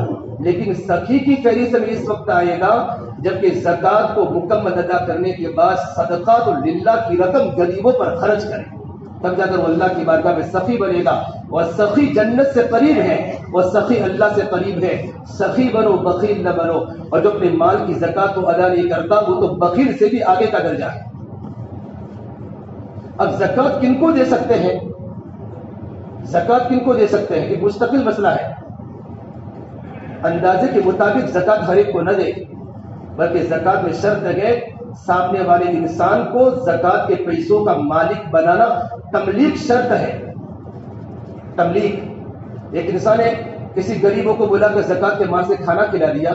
Speaker 2: لیکن سخی کی فہرست میں اس وقت آئے گا جبکہ زکات کو مکمل ادا کرنے کے بعد صدقات للہ کی رقم غریبوں پر خرچ کرے، تب جا کر وہ اللہ کی بارگاہ میں سخی بنے گا۔ اور سخی جنت سے قریب ہے اور سخی اللہ سے قریب ہے۔ سخی بنو، بخیل نہ بنو۔ اور جو اپنے مال کی زکات کو ادا نہیں کرتا وہ تو بخیل سے بھی آگے کا درجہ ہے۔ اب زکات کن کو دے سکتے ہیں؟ زکات کن کو دے سکتے ہیں؟ یہ مستقل مسئلہ ہے۔ اندازے کے مطابق زکات ہر ایک کو نہ دے، بلکہ زکات میں شرط ہے سامنے والے انسان کو زکات کے پیسوں کا مالک بنانا تملیک شرط ہے۔ تملیک، ایک انسان نے کسی غریبوں کو بلا کر زکات کے مال سے کھانا کھلا دیا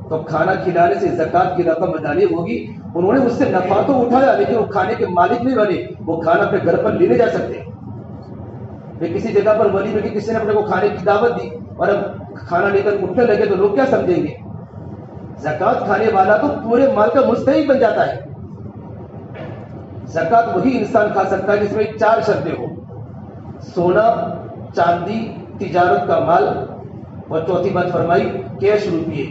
Speaker 2: تو کھانا کھلانے سے زکات کی رقم ادا نہیں ہوگی، انہوں نے اس سے نفع تو اٹھایا لیکن وہ کھانے کے مالک نہیں بنے، وہ کھانا اپنے گھر پر لینے جا سکتے۔ کسی جگہ پر ولی میں کسی نے اپنے کو کھانے کی دعوت دی اور اب کھانا لے کر اٹھنے لگے تو لوگ کیا سمجھیں گے؟ زکات کھانے والا تو پورے مال کا مستحق بن جاتا ہے۔ زکات وہی انسان کھا سکتا ہے جس میں 4 شرطیں ہوں: سونا، چاندی، تجارت کا مال، اور چوتھی بات فرمائی کیش روپیے۔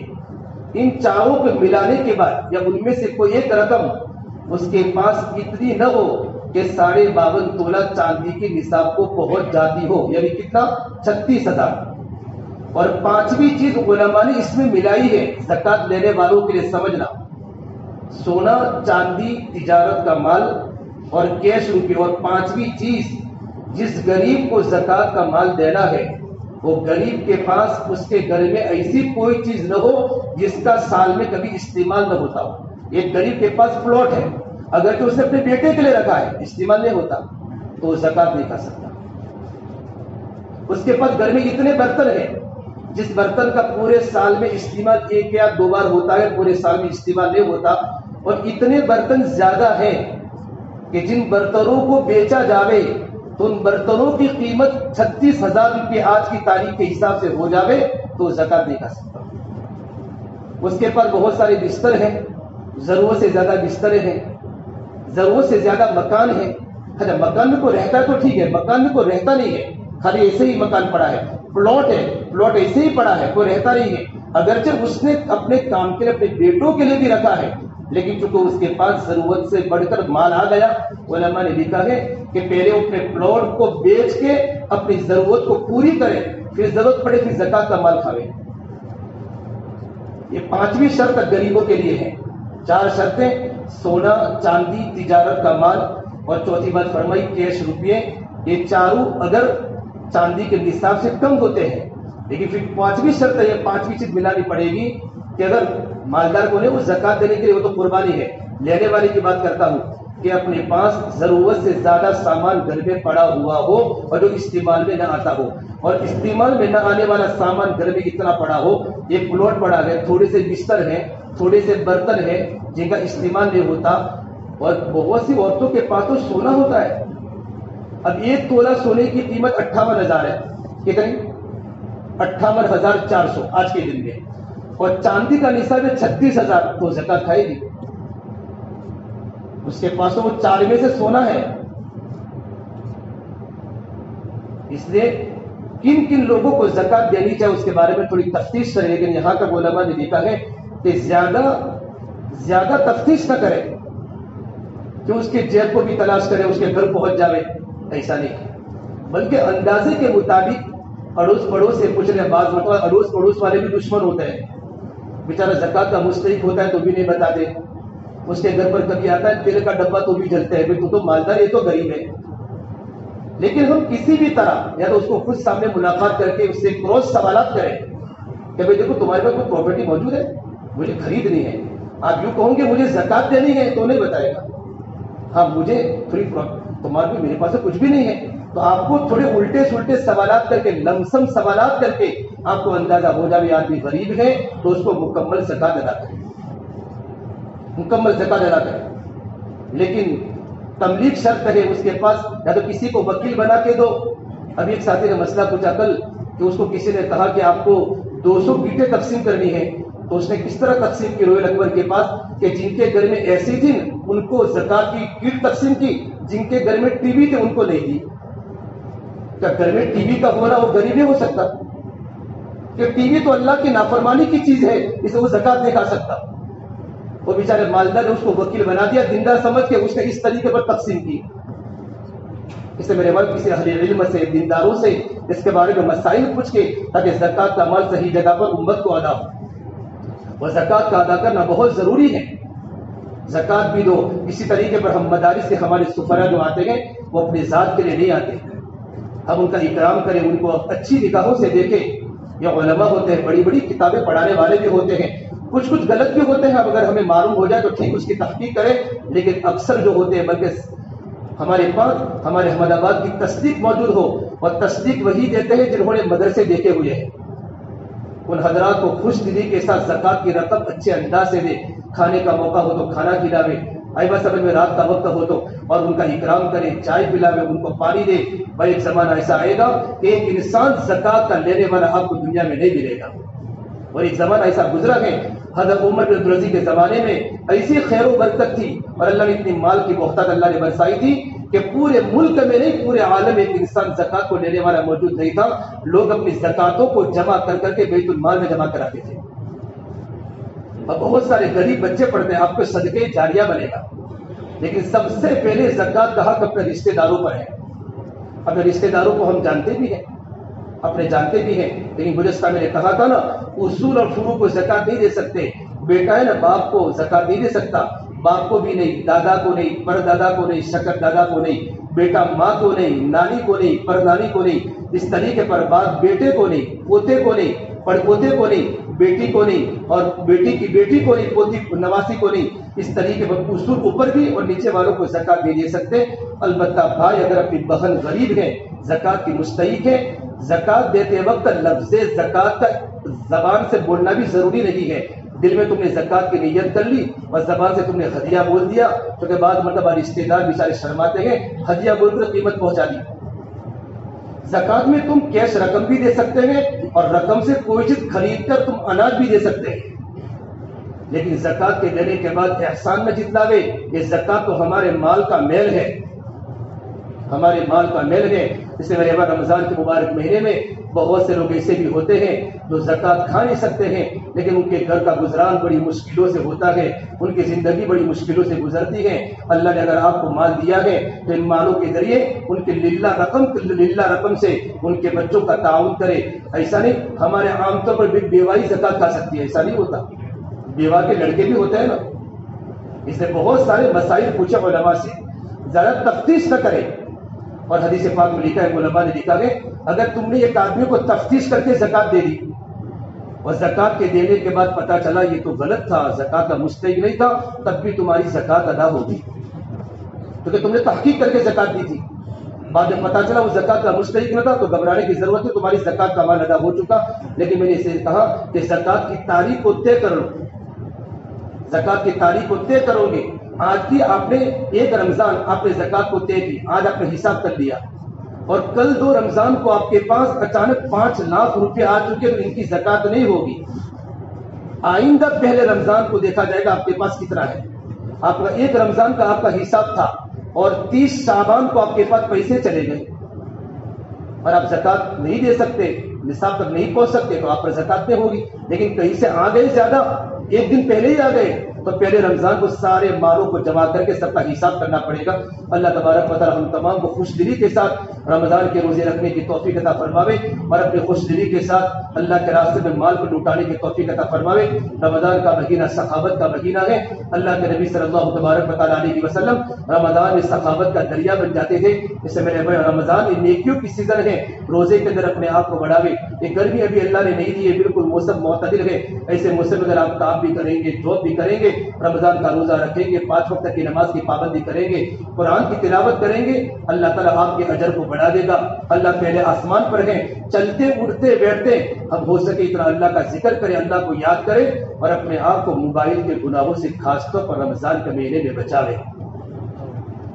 Speaker 2: ان چاروں کو ملانے کے بعد یا ان میں سے کوئی ایک رقم اس کے پاس اتنی نہ ہو کہ 52.5 تولہ چاندی کے نصاب کو پہنچ جاتی ہو، یعنی کتنا؟ 36,000۔ اور 5ویں چیز علماء نے اس میں ملائی ہے زکات لینے والوں کے لیے سمجھنا: سونا، چاندی، تجارت کا مال اور کیش روپے۔ اور 5ویں چیز، جس غریب کو زکات کا مال دینا ہے وہ غریب کے پاس اس کے گھر میں ایسی کوئی چیز نہ ہو جس کا سال میں کبھی استعمال نہ ہوتا ہو۔ ایک غریب کے پاس پلاٹ ہے، اگر تو اس نے اپنے بیٹے کے لیے رکھا ہے، استعمال نہیں ہوتا، تو وہ زکات نہیں کھا سکتا۔ اس کے پاس گھر میں اتنے برتن ہیں جس برتن کا پورے سال میں استعمال 1 یا 2 بار ہوتا ہے، پورے سال میں استعمال نہیں ہوتا، اور اتنے برتن زیادہ ہیں کہ جن برتنوں کو بیچا جاوے تو ان برتنوں کی قیمت 36,000 روپے آج کی تاریخ کے حساب سے ہو جاوے تو زکات نہیں کھا سکتا۔ اس کے پاس بہت سارے بستر ہیں، ضرورت سے زیادہ بستریں ہیں، ضرورت سے زیادہ مکان ہے۔ اچھا مکان میں کوئی رہتا ہے تو ٹھیک ہے، مکان میں کوئی رہتا نہیں ہے، خالی ایسے ہی مکان پڑا ہے، پلاٹ ہے، پلاٹ ایسے ہی پڑا ہے، کوئی رہتا نہیں ہے، اگرچہ اس نے اپنے کام کے لیے اپنے بیٹوں کے لیے بھی رکھا ہے، لیکن چونکہ اس کے پاس ضرورت سے بڑھ کر مال آ گیا، علماء نے لکھا ہے کہ پہلے اپنے پلاٹ کو بیچ کے اپنی ضرورت کو پوری کرے، پھر ضرورت پڑے پھر زکات کا مال کھاوے۔ یہ 5ویں شرط غریبوں کے لیے ہے۔ 4 شرطیں: سونا، چاندی، تجارت کا مال، اور چوتھی بات فرمائی کیش روپیے۔ یہ چاروں اگر چاندی کے نصاب سے کم ہوتے ہیں، لیکن پھر 5ویں شرط ہے، یہ 5ویں چیز ملانی پڑے گی کہ اگر مالدار کو نہیں وہ زکات دینے کے لیے وہ تو قربانی ہے، لینے والے کی بات کرتا ہوں کہ اپنے پاس ضرورت سے زیادہ سامان گھر میں پڑا ہوا ہو اور جو استعمال میں نہ آتا ہو، اور استعمال میں نہ آنے والا سامان گھر میں اتنا پڑا ہو، ایک پلاٹ پڑا ہے، تھوڑے سے بستر ہیں، تھوڑے سے برتن ہیں جن کا استعمال نہیں ہوتا، اور بہت سی عورتوں کے پاس تو سونا ہوتا ہے۔ اب 1 تولہ سونے کی قیمت 58,000 ہے، کتنی؟ 58,400 آج کے دن میں، اور چاندی کا نصاب ہے 36,000، تو زکات کھائے گی؟ اس کے پاس تو وہ 4 میں سے سونا ہے۔ اس لیے کن کن لوگوں کو زکات دینی چاہیے اس کے بارے میں تھوڑی تفتیش کریں، لیکن یہاں کا علماء نے لکھا ہے کہ زیادہ تفتیش نہ کرے کہ اس کے جیب کو بھی تلاش کرے، اس کے گھر پہنچ جاوے، ایسا نہیں، بلکہ اندازے کے مطابق اڑوس پڑوس سے پوچھ لیں۔ بعض مرتبہ اڑوس پڑوس والے بھی دشمن ہوتے ہیں، بیچارہ زکات کا مستحق ہوتا ہے تو بھی نہیں بتاتے، اس کے گھر پر کبھی آتا ہے تیل کا ڈبہ تو بھی جلتے ہیں، تو مالدار، یہ تو غریب ہے، لیکن ہم کسی بھی طرح یا تو اس کو خود سامنے ملاقات کر کے اس سے کراس سوالات کریں کہ بھائی دیکھو تمہارے پاس کوئی پراپرٹی موجود ہے، مجھے خریدنی ہے۔ آپ یوں کہوں گے مجھے زکات دینی ہے تو نہیں بتائے گا، ہاں مجھے تھوڑی تمہارے بھی، میرے پاس کچھ بھی نہیں ہے، تو آپ کو تھوڑے الٹے سلٹے سوالات کر کے، لمسم سوالات کر کے آپ کو اندازہ ہو جائے آدمی غریب ہے، تو اس کو مکمل زکات ادا کریں، مکمل زکات ادا کریں۔ لیکن تملیک شرط ہے اس کے پاس، یا تو کسی کو وکیل بنا کے دو۔ ابھی ایک ساتھی نے مسئلہ پوچھا کل کہ اس کو کسی نے کہا کہ آپ کو 200 گیٹیں تقسیم کرنی ہے، تو اس نے کس طرح تقسیم کی رویل اکبر کے پاس کہ جن کے گھر میں ایسی تھی ان کو زکات کی گیٹ تقسیم کی، جن کے گھر میں ٹی وی تھے ان کو نہیں دی۔ کیا گھر میں ٹی وی کا ہونا وہ غریب نہیں ہو سکتا؟ کہ ٹی وی تو اللہ کی نافرمانی کی چیز ہے، اسے وہ زکات نہیں کھا سکتا۔ وہ بیچارے مالدار نے اس کو وکیل بنا دیا، دیندار سمجھ کے اس نے اس طریقے پر تقسیم کی۔ اس سے میرے بھائی کسی اہل علم سے، دینداروں سے اس کے بارے میں مسائل پوچھ کے، تاکہ زکات کا مال صحیح جگہ پر امت کو ادا ہو۔ اور زکات کا ادا کرنا بہت ضروری ہے، زکات بھی دو۔ اسی طریقے پر ہم مدارس کے ہمارے سفرا جو آتے ہیں وہ اپنی ذات کے لیے نہیں آتے، ہم ان کا اکرام کریں، ان کو اچھی نگاہوں سے دیکھیں۔ یہ علماء ہوتے ہیں، بڑی بڑی کتابیں پڑھانے والے بھی ہوتے ہیں، کچھ غلط بھی ہوتے ہیں، اب اگر ہمیں معلوم ہو جائے تو ٹھیک اس کی تحقیق کریں، لیکن اکثر جو ہوتے ہیں، بلکہ ہمارے پاس ہمارے احمد آباد کی تصدیق موجود ہو، اور تصدیق وہی دیتے ہیں جنہوں نے مدرسے دیکھے ہوئے ہیں، ان حضرات کو خوش دلی کے ساتھ زکات کی رقم اچھے انداز سے دے، کھانے کا موقع ہو تو کھانا کھلاوے، ایبا سبب میں رات کا وقت ہو تو اور ان کا اکرام کرے، چائے پلاوے، ان کو پانی دے۔ بھائی ایک زمانہ ایسا آئے گا کہ ایک انسان زکات کا لینے والا آپ کو دنیا میں نہیں ملے گا، اور ایک زمانہ ایسا گزرا ہے حضرت عمر بن عبدالعزیز کے زمانے میں ایسی خیر و برکت تھی، اور اللہ نے اتنی مال کی بہتات اللہ نے برسائی تھی کہ پورے ملک میں نہیں پورے عالم میں ایک انسان زکات کو لینے والا موجود نہیں تھا۔ لوگ اپنی زکاتوں کو جمع کر کر کے بیت المال میں جمع کراتے تھے، اور بہت سارے غریب بچے پڑھتے ہیں، آپ کو صدقے جاریہ بنے گا۔ لیکن سب سے پہلے زکات کا حق اپنے رشتہ داروں پر ہے۔ اپنے رشتہ داروں کو ہم جانتے بھی ہیں، اپنے جانتے بھی ہیں، لیکن گزشتہ میں نے کہا تھا نا، اصول اور فروع کو زکات نہیں دے سکتے۔ بیٹا ہے نا، باپ کو زکات نہیں دے سکتا، باپ کو بھی نہیں، دادا کو نہیں، پردادا کو نہیں، شکر دادا کو نہیں، بیٹا ماں کو نہیں، نانی کو نہیں، پردانی کو نہیں، اس طریقے پر باپ بیٹے کو نہیں، پوتے کو نہیں، پڑپوتے کو نہیں، بیٹی کو نہیں، اور بیٹی کی بیٹی کو نہیں، پوتی نواسی کو نہیں، اس طریقے پر اصول اوپر بھی اور نیچے والوں کو زکات نہیں دے سکتے۔ البتہ بھائی اگر اپنی بہن غریب ہے، زکات کی مستحق ہے، زکات دیتے وقت لفظ زکات کا زبان سے بولنا بھی ضروری نہیں ہے، دل میں تم نے زکات کی نیت کر لی اور زبان سے تم نے ہدیہ بول دیا، کیونکہ بعض مرتبہ رشتے دار بیچارے شرماتے ہیں، ہدیہ بول کر قیمت پہنچا دی۔ زکات میں تم کیش رقم بھی دے سکتے ہیں، اور رقم سے کوئی چیز خرید کر تم اناج بھی دے سکتے ہیں، لیکن زکات کے دینے کے بعد احسان نہ جتلاوے۔ یہ زکات تو ہمارے مال کا میل ہے، ہمارے مال کا میل ہے، اس لیے میرے رمضان کے مبارک مہینے میں بہت سے لوگ ایسے بھی ہوتے ہیں جو زکوٰۃ کھا نہیں سکتے ہیں، لیکن ان کے گھر کا گزران بڑی مشکلوں سے ہوتا ہے، ان کی زندگی بڑی مشکلوں سے گزرتی ہے۔ اللہ نے اگر آپ کو مال دیا ہے تو ان مالوں کے ذریعے ان کے للہ رقم سے ان کے بچوں کا تعاون کرے۔ ایسا نہیں ہمارے عام طور پر بیوائی زکوٰۃ کھا سکتی ہے، ایسا نہیں ہوتا، بیوہ کے لڑکے بھی ہوتے ہیں نا۔ اس نے بہت سارے مسائل پوچھے علماء سے، ذرا تفتیش نہ کرے، اور حدیث پاک میں لکھا ہے، علماء نے لکھا ہے اگر تم نے ایک آدمی کو تفتیش کر کے زکوٰۃ دے دی اور زکوٰۃ کے دینے کے بعد پتا چلا یہ تو غلط تھا، زکوٰۃ کا مستحق نہیں تھا، تب بھی تمہاری زکوٰۃ ادا ہوگی، کیونکہ تم نے تحقیق کر کے زکوٰۃ دی تھی، بعد میں پتا چلا وہ زکوٰۃ کا مستحق نہ تھا تو گھبرانے کی ضرورت ہے، تمہاری زکوٰۃ کا مال ادا ہو چکا۔ لیکن میں نے اسے کہا کہ زکوٰۃ کی تاریخ کو طے کر لو، زکوٰۃ کی تاریخ کو طے کرو گے۔ آج کی آپ نے ایک رمضان آپ نے زکوٰۃ کو طے کی، آج آپ نے حساب کر لیا، اور کل 2 رمضان کو آپ کے پاس اچانک 5 لاکھ روپے آ چکے تو ان کی زکوٰۃ نہیں ہوگی۔ آئندہ پہلے رمضان کو دیکھا جائے گا آپ کے پاس کتنا ہے۔ آپ کا ایک رمضان کا آپ کا حساب تھا اور 30 شعبان کو آپ کے پاس پیسے چلے گئے اور آپ زکوٰۃ نہیں دے سکتے، نصاب تک نہیں پہنچ سکتے تو آپ پر زکوٰۃ نہیں ہوگی۔ لیکن کہیں سے آ گئے زیادہ، ایک دن پہلے ہی آ گئے تو پہلے رمضان کو سارے مالوں کو جمع کر کے سب کا حساب کرنا پڑے گا۔ اللہ تبارک و تعالی ہم تمام کو خوش دلی کے ساتھ رمضان کے روزے رکھنے کی توفیق عطا فرماوے اور اپنی خوش دلی کے ساتھ اللہ کے راستے میں مال کو لٹانے کی توفیق عطا فرماوے۔ رمضان کا مہینہ سخاوت کا مہینہ ہے۔ اللہ کے نبی صلی اللہ تبارک و تعالی علیہ وسلم رمضان میں سخاوت کا دریا بن جاتے تھے۔ اس سے میرے بھائی رمضان یہ نیکیوں کی سیزن ہے، روزے کے اندر اپنے آپ کو بڑھاوے۔ یہ گرمی ابھی اللہ نے نہیں دی ہے، بالکل موسم معتدل ہے، ایسے موسم اگر آپ کام بھی کریں گے، جاب بھی کریں گے، رمضان کا روزہ رکھیں گے، 5 وقت کی نماز کی پابندی کریں گے، قرآن کی تلاوت کریں گے، اللہ تعالیٰ آپ کے اجر کو بڑھا دے گا۔ اللہ پہلے آسمان پر ہیں، چلتے اٹھتے بیٹھتے ہم ہو سکے اتنا اللہ کا ذکر کریں، اللہ کو یاد کریں اور اپنے آپ کو موبائل کے گناہوں سے خاص طور پر رمضان کے مہینے میں بچاویں۔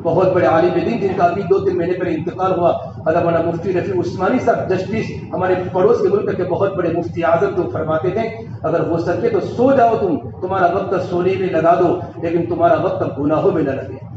Speaker 2: بہت بڑے عالم دین جن کا ابھی 2-3 مہینے پہلے انتقال ہوا، علامہ مفتی رفیع عثمانی صاحب جسٹس، ہمارے پڑوس کے ملک کے بہت بڑے مفتی اعظم، تو فرماتے تھے اگر ہو سکے تو سو جاؤ، تمہارا وقت سونے میں لگا دو لیکن تمہارا وقت گناہوں میں نہ لگے۔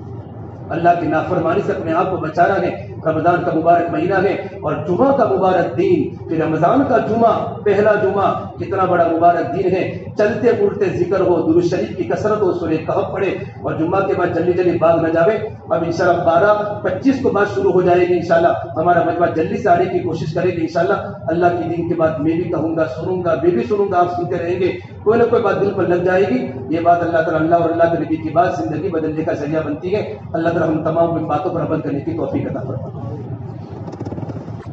Speaker 2: اللہ کی نافرمانی سے اپنے آپ کو بچانا ہے۔ رمضان کا مبارک مہینہ ہے اور جمعہ کا مبارک دن، پھر رمضان کا جمعہ، پہلا جمعہ کتنا بڑا مبارک دن ہے، چلتے اڑتے ذکر ہو، درود شریف کی کثرت ہو، سورہ کہف پڑھے اور جمعہ کے بعد جلدی جلدی باغ نہ جاوے۔ اب انشاءاللہ 12:25 کو بات شروع ہو جائے گی، انشاءاللہ ہمارا مجمع جلدی سے آنے کی کوشش کرے گی انشاءاللہ۔ اللہ کی دین کے بعد میں بھی کہوں گا، سنوں گا، میں بھی سنوں گا، آپ سنتے رہیں گے، کوئی نہ کوئی بات دل پر لگ جائے گی۔ یہ بات اللہ تعالیٰ اللہ اور اللہ کے نبی کی بات زندگی بدلنے کا ذریعہ بنتی ہے۔ اللہ تعالیٰ ہم تمام باتوں پر عمل کرنے کی توفیق عطا فرمائے۔